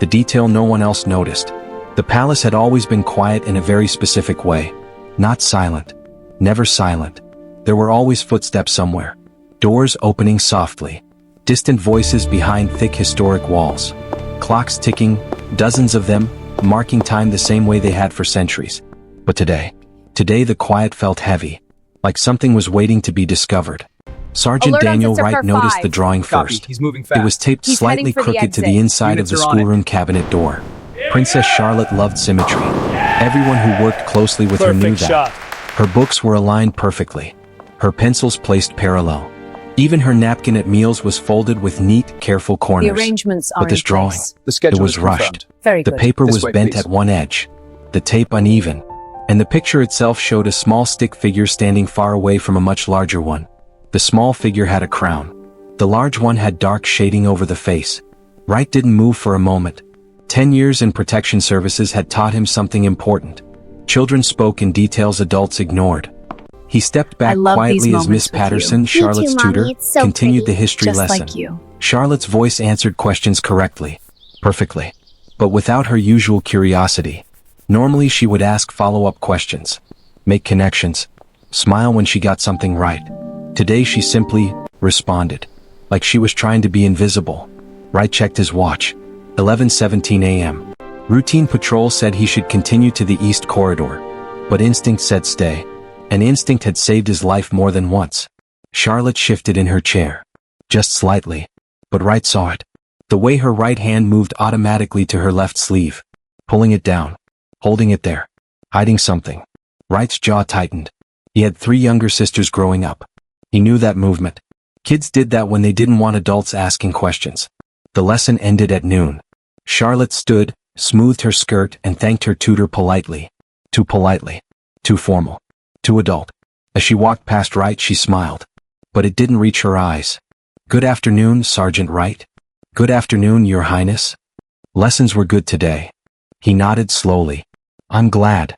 the detail no one else noticed. The palace had always been quiet in a very specific way. Not silent. Never silent. There were always footsteps somewhere. Doors opening softly. Distant voices behind thick historic walls. Clocks ticking, dozens of them, marking time the same way they had for centuries. But today the quiet felt heavy. Like something was waiting to be discovered. Sergeant Alert on Daniel Sector Wright noticed 5. the drawing Copy. first. He's moving fast. It was taped He's slightly heading for the crooked to exit. the inside of the Units are on it. schoolroom cabinet door. Princess Charlotte loved symmetry. Everyone who worked closely with her knew Perfect that. shot. Her books were aligned perfectly. Her pencils placed parallel. Even her napkin at meals was folded with neat, careful The corners. arrangements are But this in drawing, place. The schedule it was is rushed. confirmed. Very The good. paper This was way, bent please. at one edge, the tape uneven, and the picture itself showed a small stick figure standing far away from a much larger one. The small figure had a crown. The large one had dark shading over the face. Wright didn't move for a moment. 10 years in protection services had taught him something important. Children spoke in details adults ignored. He stepped back love these quietly as moments Miss with you. Patterson, Me Charlotte's too, Mommy. tutor, It's so continued pretty. the history Just lesson. like you. Charlotte's voice answered questions correctly, perfectly, but without her usual curiosity. Normally she would ask follow-up questions, make connections, smile when she got something right. Today she simply responded, like she was trying to be invisible. Wright checked his watch. 11:17 a.m. Routine patrol said he should continue to the east corridor, but instinct said stay. And instinct had saved his life more than once. Charlotte shifted in her chair. Just slightly. But Wright saw it. The way her right hand moved automatically to her left sleeve. Pulling it down. Holding it there. Hiding something. Wright's jaw tightened. He had 3 younger sisters growing up. He knew that movement. Kids did that when they didn't want adults asking questions. The lesson ended at noon. Charlotte stood, smoothed her skirt and thanked her tutor politely. Too politely. Too formal. Too adult. As she walked past Wright she smiled. But it didn't reach her eyes. Good afternoon, Sergeant Wright. Good afternoon, Your Highness. Lessons were good today. He nodded slowly. I'm glad.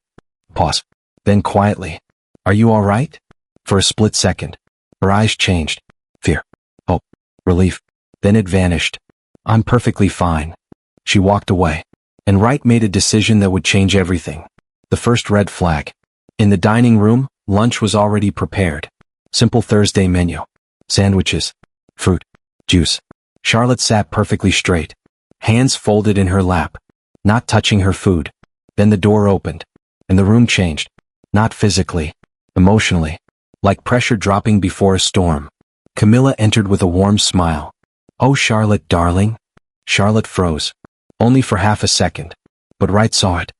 Pause. Then quietly. Are you all right? For a split second. Her eyes changed. Fear. Hope. Relief. Then it vanished. I'm perfectly fine. She walked away. And Wright made a decision that would change everything. The first red flag. In the dining room, lunch was already prepared. Simple Thursday menu. Sandwiches. Fruit. Juice. Charlotte sat perfectly straight. Hands folded in her lap. Not touching her food. Then the door opened. And the room changed. Not physically. Emotionally. Like pressure dropping before a storm. Camilla entered with a warm smile. Oh, Charlotte, darling. Charlotte froze. Only for half a second. But Wright saw it.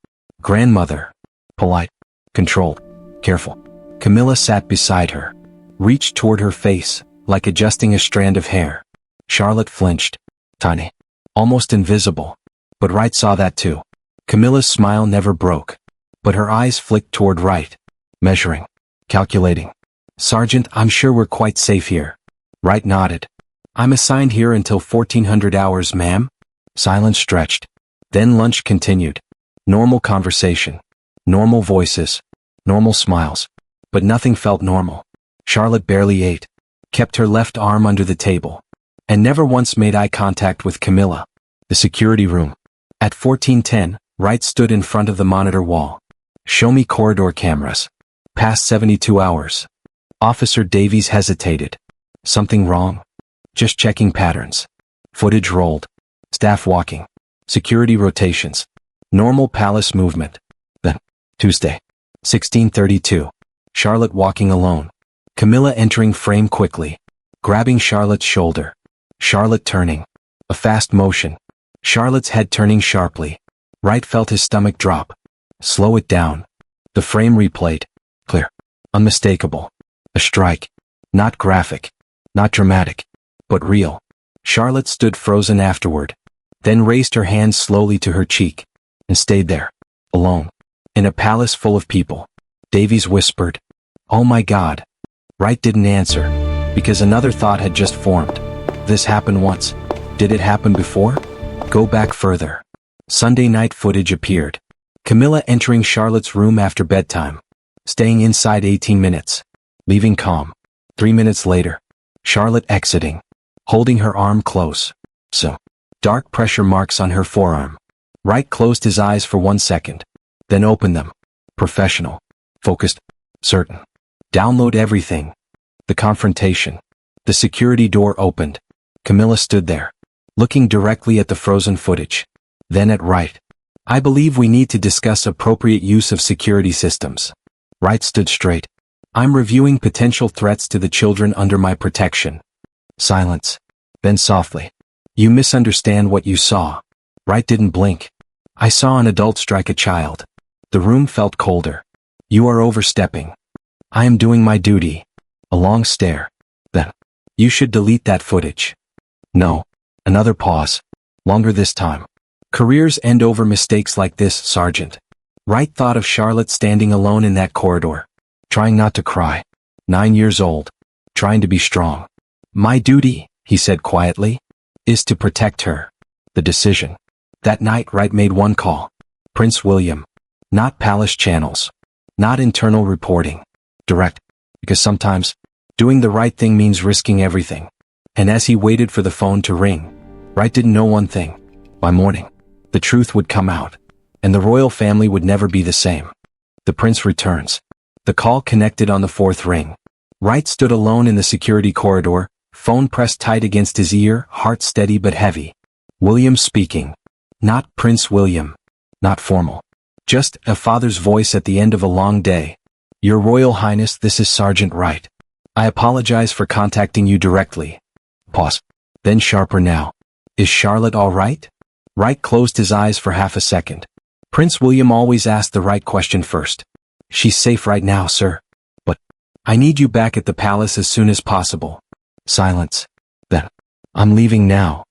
Grandmother. Polite. Controlled. Careful. Camilla sat beside her. Reached toward her face, like adjusting a strand of hair. Charlotte flinched. Tiny. Almost invisible. But Wright saw that too. Camilla's smile never broke. But her eyes flicked toward Wright. Measuring. Calculating. Sergeant, I'm sure we're quite safe here. Wright nodded. I'm assigned here until 1400 hours, ma'am. Silence stretched. Then lunch continued. Normal conversation. Normal voices. Normal smiles. But nothing felt normal. Charlotte barely ate. Kept her left arm under the table. And never once made eye contact with Camilla. The security room. At 1410, Wright stood in front of the monitor wall. Show me corridor cameras. Past 72 hours. Officer Davies hesitated. Something wrong? Just checking patterns. Footage rolled. Staff walking. Security rotations. Normal palace movement. Then, Tuesday. 1632. Charlotte walking alone. Camilla entering frame quickly. Grabbing Charlotte's shoulder. Charlotte turning. A fast motion. Charlotte's head turning sharply. Wright felt his stomach drop. Slow it down. The frame replayed. Clear. Unmistakable. A strike. Not graphic. Not dramatic. But real. Charlotte stood frozen afterward. Then raised her hand slowly to her cheek. And stayed there. Alone. In a palace full of people. Davies whispered. Oh my God. Wright didn't answer. Because another thought had just formed. This happened once. Did it happen before? Go back further. Sunday night footage appeared. Camilla entering Charlotte's room after bedtime. Staying inside 18 minutes. Leaving calm. 3 minutes later. Charlotte exiting. Holding her arm close. So. dark pressure marks on her forearm. Wright closed his eyes for 1 second, then opened them. Professional. Focused. Certain. Download everything. The confrontation. The security door opened. Camilla stood there, looking directly at the frozen footage. Then at Wright. I believe we need to discuss appropriate use of security systems. Wright stood straight. I'm reviewing potential threats to the children under my protection. Silence. Then softly. You misunderstand what you saw. Wright didn't blink. I saw an adult strike a child. The room felt colder. You are overstepping. I am doing my duty. A long stare. Then. You should delete that footage. No. Another pause. Longer this time. Careers end over mistakes like this, Sergeant. Wright thought of Charlotte standing alone in that corridor, trying not to cry. 9 years old. Trying to be strong. My duty, he said quietly, is to protect her. The decision. That night Wright made one call. Prince William. Not palace channels. Not internal reporting. Direct. Because sometimes, doing the right thing means risking everything. And as he waited for the phone to ring, Wright didn't know one thing. By morning, the truth would come out, and the royal family would never be the same. The prince returns. The call connected on the 4th ring. Wright stood alone in the security corridor, phone pressed tight against his ear, heart steady but heavy. William speaking. Not Prince William. Not formal. Just a father's voice at the end of a long day. Your Royal Highness, this is Sergeant Wright. I apologize for contacting you directly. Pause. Then sharper now. Is Charlotte all right? Wright closed his eyes for half a second. Prince William always asked the right question first. She's safe right now, sir. But I need you back at the palace as soon as possible. Silence. Then. I'm leaving now.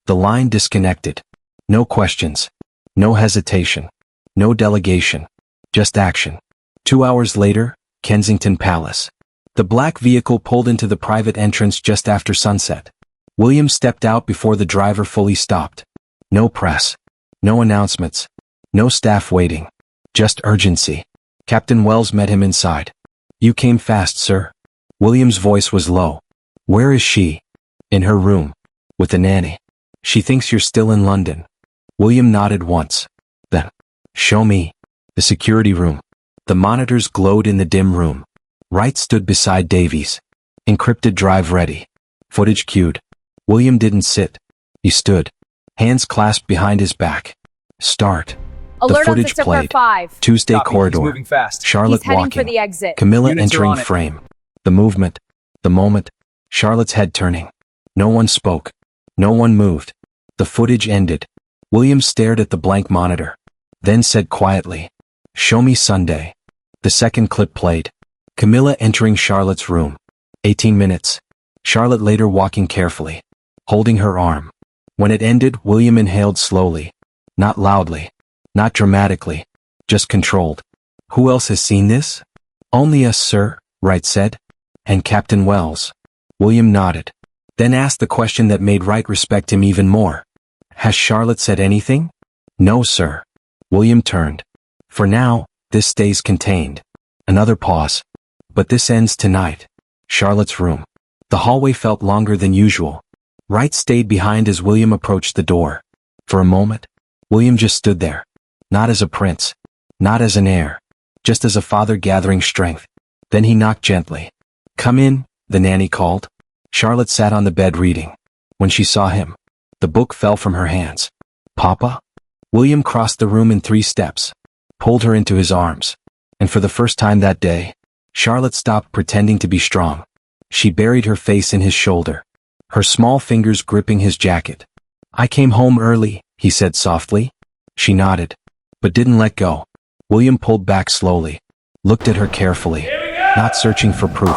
The line disconnected. No questions. No hesitation. No delegation. Just action. 2 hours later, Kensington Palace. The black vehicle pulled into the private entrance just after sunset. William stepped out before the driver fully stopped. No press. No announcements. No staff waiting. Just urgency. Captain Wells met him inside. You came fast, sir. William's voice was low. Where is she? In her room. With the nanny. She thinks you're still in London. William nodded once. Then. Show me. The security room. The monitors glowed in the dim room. Wright stood beside Davies. Encrypted drive ready. Footage queued. William didn't sit. He stood. Hands clasped behind his back. Start. Alert the footage played. 5. Tuesday Copy. corridor. He's moving fast. Charlotte He's heading walking. for the exit. Camilla Units are entering on it. frame. The movement. The moment. Charlotte's head turning. No one spoke. No one moved. The footage ended. William stared at the blank monitor. Then said quietly, Show me Sunday. The second clip played. Camilla entering Charlotte's room. 18 minutes. Charlotte later walking carefully, holding her arm. When it ended, William inhaled slowly. Not loudly. Not dramatically. Just controlled. Who else has seen this? Only us, sir, Wright said. And Captain Wells. William nodded. Then asked the question that made Wright respect him even more. Has Charlotte said anything? No, sir. William turned. For now, this stays contained. Another pause. But this ends tonight. Charlotte's room. The hallway felt longer than usual. Wright stayed behind as William approached the door. For a moment, William just stood there. Not as a prince. Not as an heir. Just as a father gathering strength. Then he knocked gently. Come in, the nanny called. Charlotte sat on the bed reading. When she saw him, the book fell from her hands. Papa? William crossed the room in 3 steps. Pulled her into his arms. And for the first time that day, Charlotte stopped pretending to be strong. She buried her face in his shoulder. Her small fingers gripping his jacket. I came home early, he said softly. She nodded, but didn't let go. William pulled back slowly. Looked at her carefully. Not searching for proof.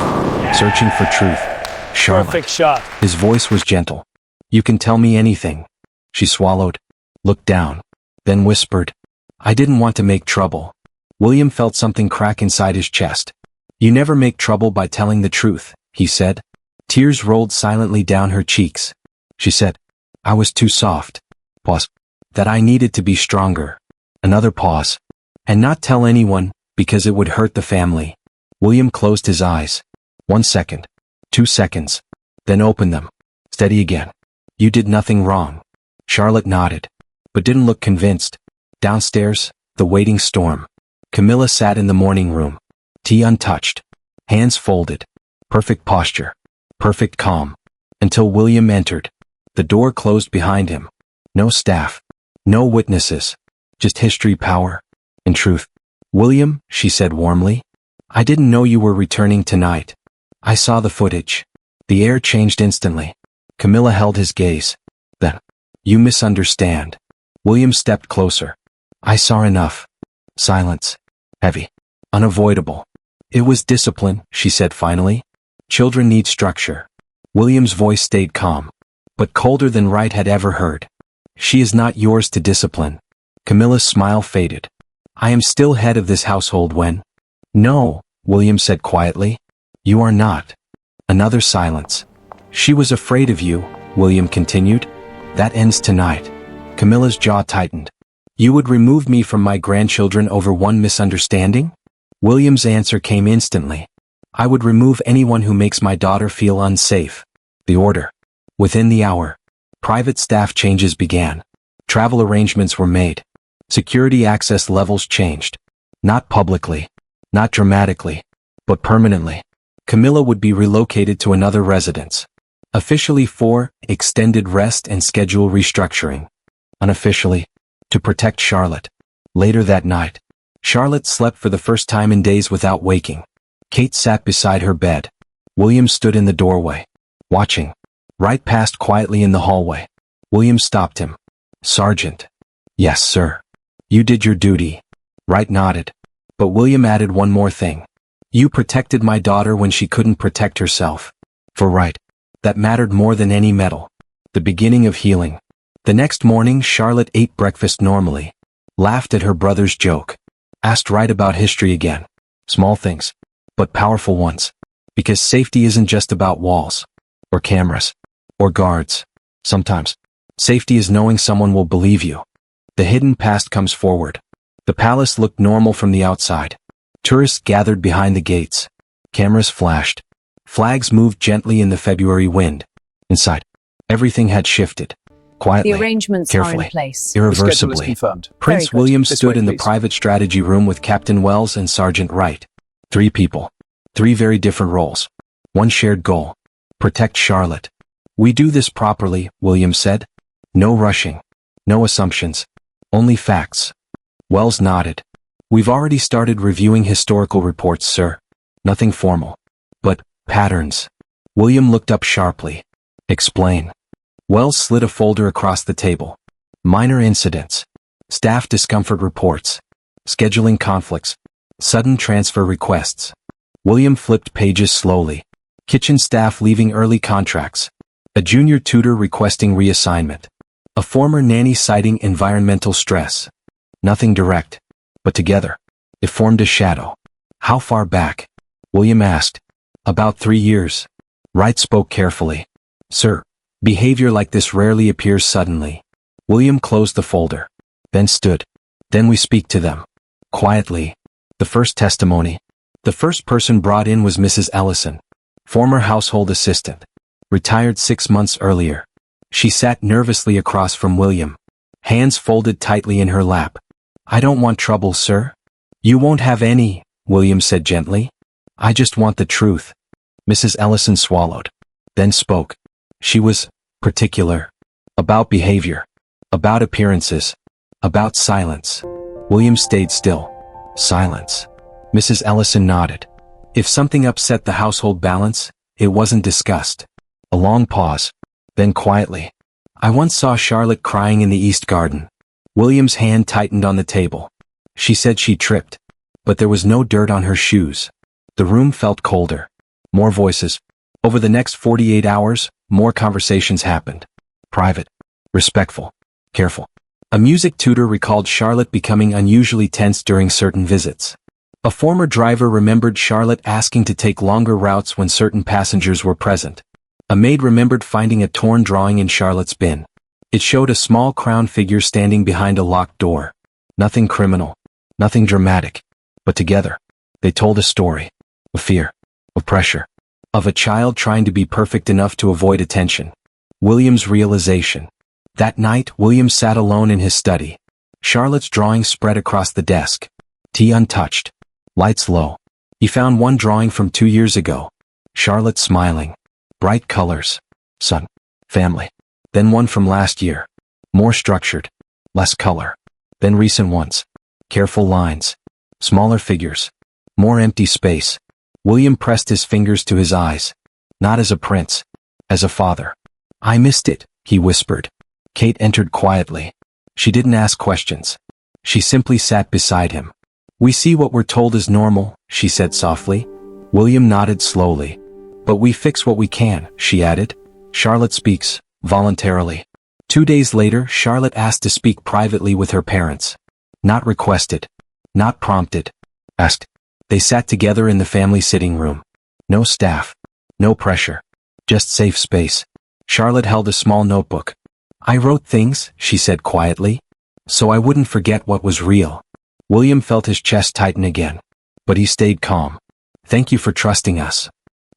Searching for truth. Charlotte. Perfect shot. His voice was gentle. You can tell me anything. She swallowed. Looked down. Then whispered. I didn't want to make trouble. William felt something crack inside his chest. You never make trouble by telling the truth, he said. Tears rolled silently down her cheeks. She said, I was too soft. Pause. That I needed to be stronger. Another pause. And not tell anyone, because it would hurt the family. William closed his eyes. 1 second. 2 seconds. Then opened them. Steady again. You did nothing wrong. Charlotte nodded, but didn't look convinced. Downstairs, the waiting storm. Camilla sat in the morning room. Tea untouched. Hands folded. Perfect posture. Perfect calm. Until William entered. The door closed behind him. No staff. No witnesses. Just history, power, and truth. William, she said warmly, I didn't know you were returning tonight. I saw the footage. The air changed instantly. Camilla held his gaze. Then, you misunderstand. William stepped closer. I saw enough. Silence. Heavy. Unavoidable. It was discipline, she said finally. Children need structure. William's voice stayed calm, but colder than Wright had ever heard. She is not yours to discipline. Camilla's smile faded. I am still head of this household when... No, William said quietly. You are not. Another silence. She was afraid of you, William continued. That ends tonight. Camilla's jaw tightened. You would remove me from my grandchildren over one misunderstanding? William's answer came instantly. I would remove anyone who makes my daughter feel unsafe. The order. Within the hour. Private staff changes began. Travel arrangements were made. Security access levels changed. Not publicly. Not dramatically. But permanently. Camilla would be relocated to another residence. Officially for extended rest and schedule restructuring. Unofficially, to protect Charlotte. Later that night, Charlotte slept for the first time in days without waking. Kate sat beside her bed. William stood in the doorway, watching. Wright passed quietly in the hallway. William stopped him. Sergeant. Yes, sir. You did your duty. Wright nodded. But William added one more thing. You protected my daughter when she couldn't protect herself. For Wright, that mattered more than any medal. The beginning of healing. The next morning, Charlotte ate breakfast normally, laughed at her brother's joke, asked Wright about history again. Small things, but powerful ones. Because safety isn't just about walls, or cameras, or guards. Sometimes, safety is knowing someone will believe you. The hidden past comes forward. The palace looked normal from the outside. Tourists gathered behind the gates. Cameras flashed. Flags moved gently in the February wind. Inside, everything had shifted. Quietly, the arrangements carefully, are in place. irreversibly. Confirmed. Prince William This stood way, in the please. private strategy room with Captain Wells and Sergeant Wright. 3 people. 3 very different roles. One shared goal. Protect Charlotte. We do this properly, William said. No rushing. No assumptions. Only facts. Wells nodded. We've already started reviewing historical reports, sir. Nothing formal. But, patterns. William looked up sharply. Explain. Wells slid a folder across the table. Minor incidents. Staff discomfort reports. Scheduling conflicts. Sudden transfer requests. William flipped pages slowly. Kitchen staff leaving early contracts. A junior tutor requesting reassignment. A former nanny citing environmental stress. Nothing direct. But together, it formed a shadow. How far back? William asked. About 3 years. Wright spoke carefully. Sir, behavior like this rarely appears suddenly. William closed the folder. Then stood. Then we speak to them. Quietly. The first testimony. The first person brought in was Mrs. Ellison. Former household assistant. Retired 6 months earlier. She sat nervously across from William. Hands folded tightly in her lap. I don't want trouble, sir. You won't have any, William said gently. I just want the truth. Mrs. Ellison swallowed. Then spoke. She was particular. About behavior. About appearances. About silence. William stayed still. Silence. Mrs. Ellison nodded. If something upset the household balance, it wasn't discussed. A long pause. Then quietly. I once saw Charlotte crying in the East Garden. William's hand tightened on the table. She said she tripped. But there was no dirt on her shoes. The room felt colder. More voices. Over the next 48 hours, more conversations happened. Private. Respectful. Careful. A music tutor recalled Charlotte becoming unusually tense during certain visits. A former driver remembered Charlotte asking to take longer routes when certain passengers were present. A maid remembered finding a torn drawing in Charlotte's bin. It showed a small crowned figure standing behind a locked door. Nothing criminal. Nothing dramatic. But together, they told a story. Of fear. Of pressure. Of a child trying to be perfect enough to avoid attention. William's realization. That night, William sat alone in his study. Charlotte's drawings spread across the desk. Tea untouched. Lights low. He found one drawing from 2 years ago. Charlotte smiling. Bright colors. Sun. Family. Then one from last year. More structured. Less color. Then recent ones. Careful lines. Smaller figures. More empty space. William pressed his fingers to his eyes. Not as a prince. As a father. I missed it, he whispered. Kate entered quietly. She didn't ask questions. She simply sat beside him. We see what we're told is normal, she said softly. William nodded slowly. But we fix what we can, she added. Charlotte speaks, voluntarily. 2 days later, Charlotte asked to speak privately with her parents. Not requested. Not prompted. Asked. They sat together in the family sitting room. No staff. No pressure. Just safe space. Charlotte held a small notebook. I wrote things, she said quietly, so I wouldn't forget what was real. William felt his chest tighten again. But he stayed calm. Thank you for trusting us.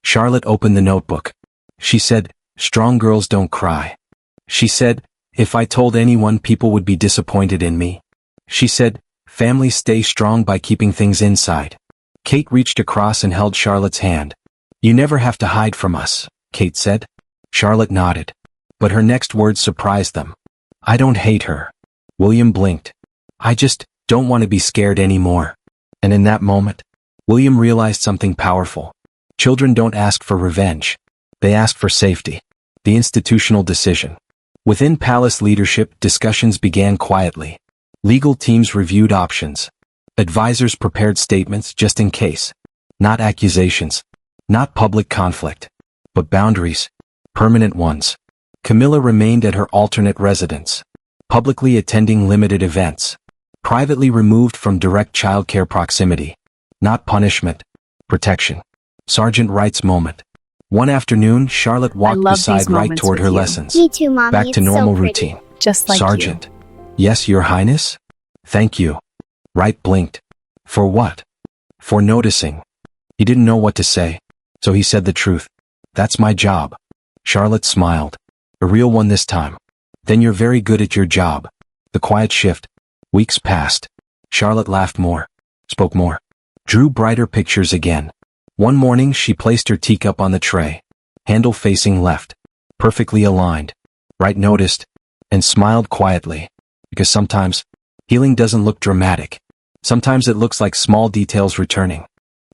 Charlotte opened the notebook. She said, strong girls don't cry. She said, if I told anyone, people would be disappointed in me. She said, families stay strong by keeping things inside. Kate reached across and held Charlotte's hand. You never have to hide from us, Kate said. Charlotte nodded. But her next words surprised them. I don't hate her. William blinked. I just don't want to be scared anymore. And in that moment, William realized something powerful. Children don't ask for revenge. They ask for safety. The institutional decision. Within palace leadership, discussions began quietly. Legal teams reviewed options. Advisors prepared statements just in case. Not accusations. Not public conflict. But boundaries. Permanent ones. Camilla remained at her alternate residence. Publicly attending limited events. Privately removed from direct childcare proximity. Not punishment. Protection. Sergeant Wright's moment. One afternoon, Charlotte walked beside Wright toward her lessons. Me too, Mommy. Back to It's normal so pretty. routine. Just like Sergeant. Yes, Your Highness? Thank you. Wright blinked. For what? For noticing. He didn't know what to say, so he said the truth. That's my job. Charlotte smiled. A real one this time. Then you're very good at your job. The quiet shift. Weeks passed. Charlotte laughed more. Spoke more. Drew brighter pictures again. One morning she placed her teacup on the tray. Handle facing left. Perfectly aligned. Wright noticed. And smiled quietly. Because sometimes, healing doesn't look dramatic. Sometimes it looks like small details returning.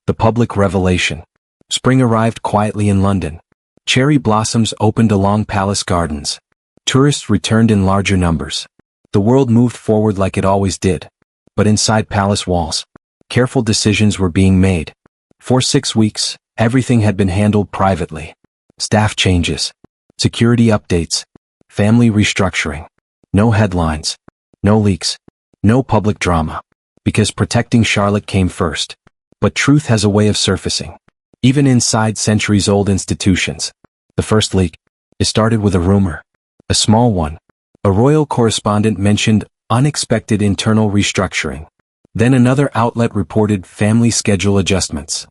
The public revelation. Spring arrived quietly in London. Cherry blossoms opened along palace gardens. Tourists returned in larger numbers. The world moved forward like it always did. But inside palace walls, careful decisions were being made. For 6 weeks, everything had been handled privately. Staff changes. Security updates. Family restructuring. No headlines. No leaks. No public drama. Because protecting Charlotte came first. But truth has a way of surfacing. Even inside centuries-old institutions. The first leak. It started with a rumor. A small one. A royal correspondent mentioned unexpected internal restructuring. Then another outlet reported family schedule adjustments.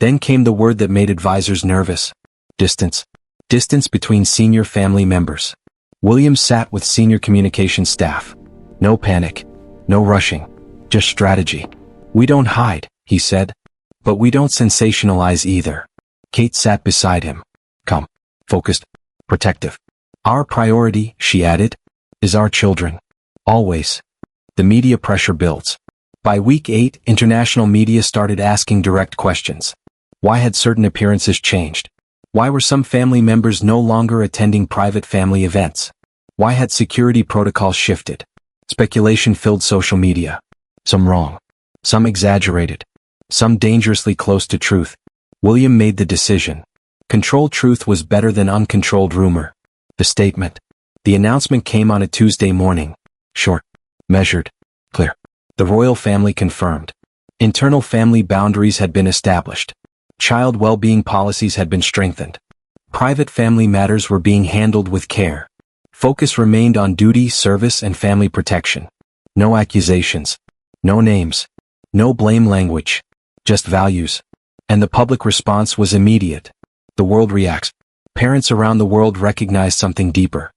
Then came the word that made advisors nervous. Distance. Distance between senior family members. William sat with senior communication staff. No panic. No rushing. Just strategy. We don't hide, he said. But we don't sensationalize either. Kate sat beside him. Calm. Focused. Protective. Our priority, she added, is our children. Always. The media pressure builds. By week 8, international media started asking direct questions. Why had certain appearances changed? Why were some family members no longer attending private family events? Why had security protocols shifted? Speculation filled social media. Some wrong. Some exaggerated. Some dangerously close to truth. William made the decision. Controlled truth was better than uncontrolled rumor. The statement. The announcement came on a Tuesday morning. Short. Measured. Clear. The royal family confirmed. Internal family boundaries had been established. Child well-being policies had been strengthened. Private family matters were being handled with care. Focus remained on duty, service, and family protection. No accusations. No names. No blame language. Just values. And the public response was immediate. The world reacts. Parents around the world recognized something deeper.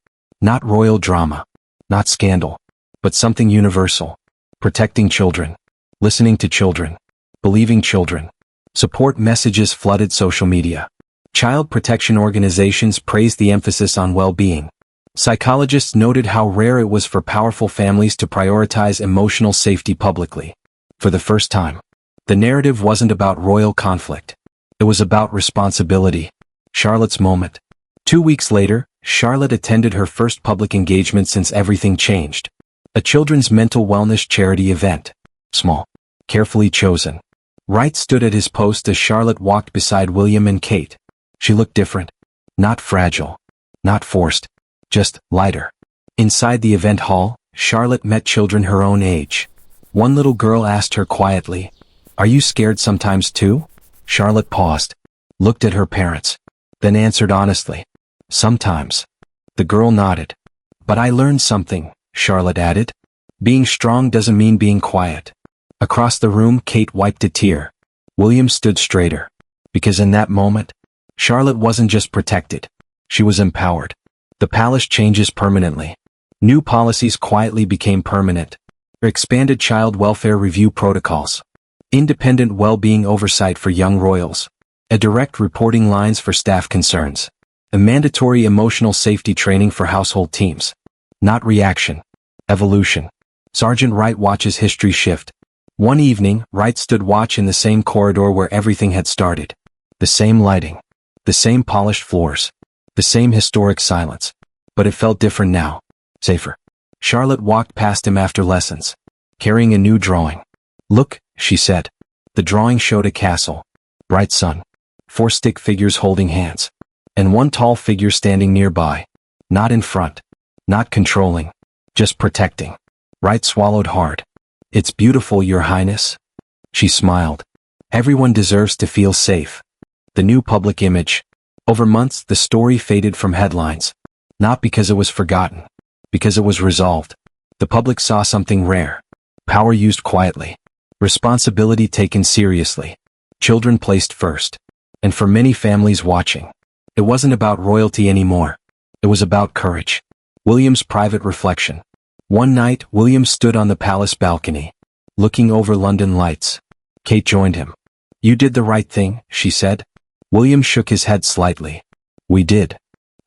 Not royal drama. Not scandal. But something universal. Protecting children. Listening to children. Believing children. Support messages flooded social media. Child protection organizations praised the emphasis on well-being. Psychologists noted how rare it was for powerful families to prioritize emotional safety publicly. For the first time, the narrative wasn't about royal conflict. It was about responsibility. Charlotte's moment. 2 weeks later, Charlotte attended her first public engagement since everything changed. A children's mental wellness charity event. Small. Carefully chosen. Wright stood at his post as Charlotte walked beside William and Kate. She looked different. Not fragile. Not forced. Just lighter. Inside the event hall, Charlotte met children her own age. One little girl asked her quietly, "Are you scared sometimes too?" Charlotte paused, looked at her parents, then answered honestly, "Sometimes." The girl nodded. "But I learned something," Charlotte added. "Being strong doesn't mean being quiet." Across the room, Kate wiped a tear. William stood straighter. Because in that moment, Charlotte wasn't just protected. She was empowered. The palace changes permanently. New policies quietly became permanent. Expanded child welfare review protocols. Independent well-being oversight for young royals. A direct reporting lines for staff concerns. A mandatory emotional safety training for household teams. Not reaction. Evolution. Sergeant Wright watches history shift. One evening, Wright stood watch in the same corridor where everything had started. The same lighting. The same polished floors. The same historic silence. But it felt different now. Safer. Charlotte walked past him after lessons, carrying a new drawing. "Look," she said. The drawing showed a castle. Bright sun. 4 stick figures holding hands. And one tall figure standing nearby. Not in front. Not controlling. Just protecting. Wright swallowed hard. "It's beautiful, Your Highness." She smiled. "Everyone deserves to feel safe." The new public image. Over months, the story faded from headlines. Not because it was forgotten. Because it was resolved. The public saw something rare. Power used quietly. Responsibility taken seriously. Children placed first. And for many families watching, it wasn't about royalty anymore. It was about courage. William's private reflection. One night, William stood on the palace balcony, looking over London lights. Kate joined him. "You did the right thing," she said. William shook his head slightly. "We did."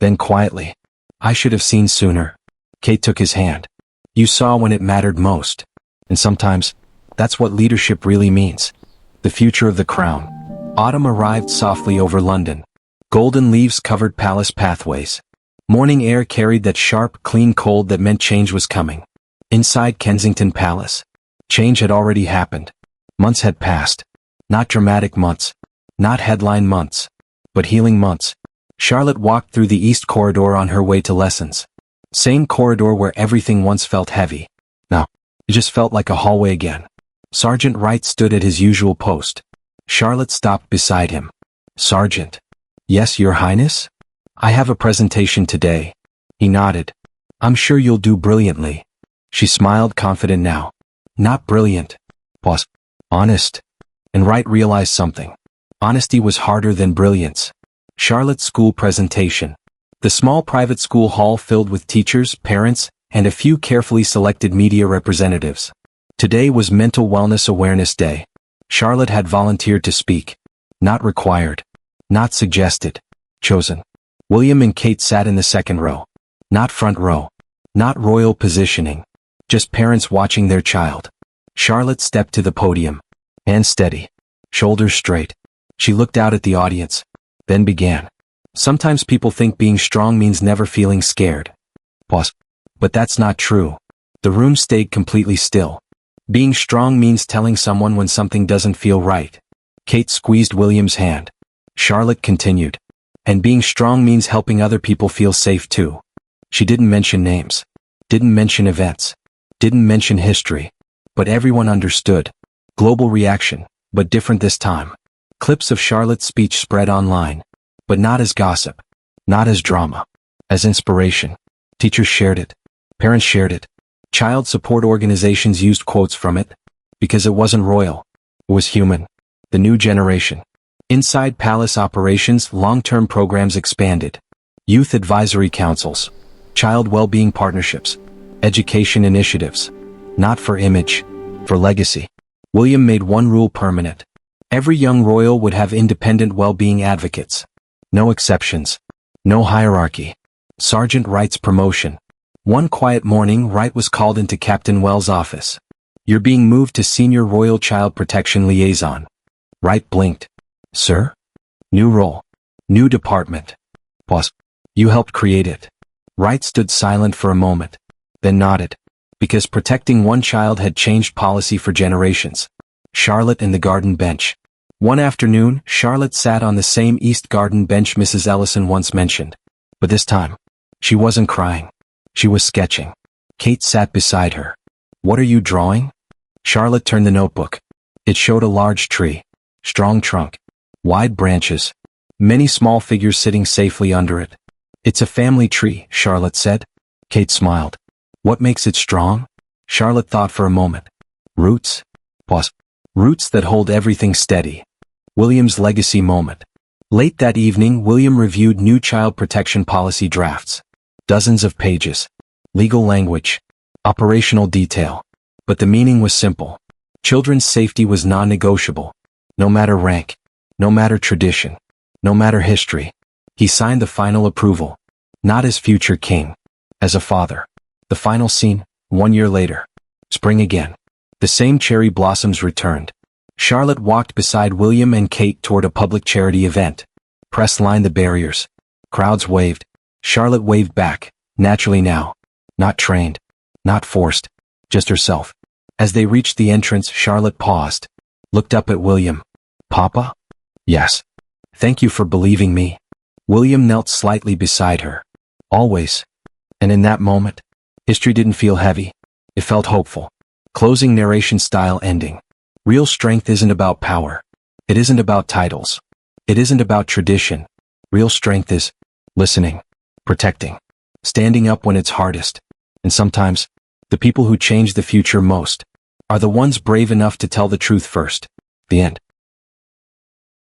Then quietly, "I should have seen sooner." Kate took his hand. "You saw when it mattered most." And sometimes, that's what leadership really means. The future of the crown. Autumn arrived softly over London. Golden leaves covered palace pathways. Morning air carried that sharp, clean cold that meant change was coming. Inside Kensington Palace, change had already happened. Months had passed. Not dramatic months. Not headline months. But healing months. Charlotte walked through the east corridor on her way to lessons. Same corridor where everything once felt heavy. Now, it just felt like a hallway again. Sergeant Wright stood at his usual post. Charlotte stopped beside him. "Sergeant." "Yes, Your Highness?" "I have a presentation today." He nodded. "I'm sure you'll do brilliantly." She smiled, confident now. Not brilliant. Pause. Honest. And Wright realized something. Honesty was harder than brilliance. Charlotte's school presentation. The small private school hall filled with teachers, parents, and a few carefully selected media representatives. Today was Mental Wellness Awareness Day. Charlotte had volunteered to speak. Not required. Not suggested. Chosen. William and Kate sat in the second row. Not front row. Not royal positioning. Just parents watching their child. Charlotte stepped to the podium. Hands steady. Shoulders straight. She looked out at the audience. Then began. "Sometimes people think being strong means never feeling scared." Pause. But that's not true. The room stayed completely still. Being strong means telling someone when something doesn't feel right. Kate squeezed William's hand. Charlotte continued. "And being strong means helping other people feel safe too." She didn't mention names. Didn't mention events. Didn't mention history. But everyone understood. Global reaction, but different this time. Clips of Charlotte's speech spread online. But not as gossip. Not as drama. As inspiration. Teachers shared it. Parents shared it. Child support organizations used quotes from it. Because it wasn't royal. It was human. The new generation. Inside palace operations, long-term programs expanded. Youth advisory councils. child well-being partnerships, education initiatives. Not for image, for legacy. William made one rule permanent. Every young royal would have independent well-being advocates. No exceptions. No hierarchy. Sergeant Wright's promotion. One quiet morning, Wright was called into Captain Wells' office. "You're being moved to Senior Royal Child Protection Liaison." Wright blinked. "Sir?" "New role. New department." "Boss, you helped create it." Wright stood silent for a moment, then nodded. Because protecting one child had changed policy for generations. Charlotte and the garden bench. One afternoon, Charlotte sat on the same East Garden bench Mrs. Ellison once mentioned. But this time, she wasn't crying. She was sketching. Kate sat beside her. "What are you drawing?" Charlotte turned the notebook. It showed a large tree. Strong trunk. Wide branches. Many small figures sitting safely under it. "It's a family tree," Charlotte said. Kate smiled. "What makes it strong?" Charlotte thought for a moment. "Roots." Pause. "Roots that hold everything steady." William's legacy moment. Late that evening, William reviewed new child protection policy drafts. Dozens of pages. Legal language. Operational detail. But the meaning was simple. Children's safety was non-negotiable. No matter rank. No matter tradition. No matter history. He signed the final approval. Not as future king. As a father. The final scene, 1 year later. Spring again. The same cherry blossoms returned. Charlotte walked beside William and Kate toward a public charity event. Press lined the barriers. Crowds waved. Charlotte waved back, naturally now. Not trained. Not forced. Just herself. As they reached the entrance, Charlotte paused. Looked up at William. "Papa?" "Yes." "Thank you for believing me." William knelt slightly beside her. "Always." And in that moment, history didn't feel heavy. It felt hopeful. Closing narration style ending. Real strength isn't about power. It isn't about titles. It isn't about tradition. Real strength is listening, protecting, standing up when it's hardest. And sometimes, the people who change the future most are the ones brave enough to tell the truth first. The end.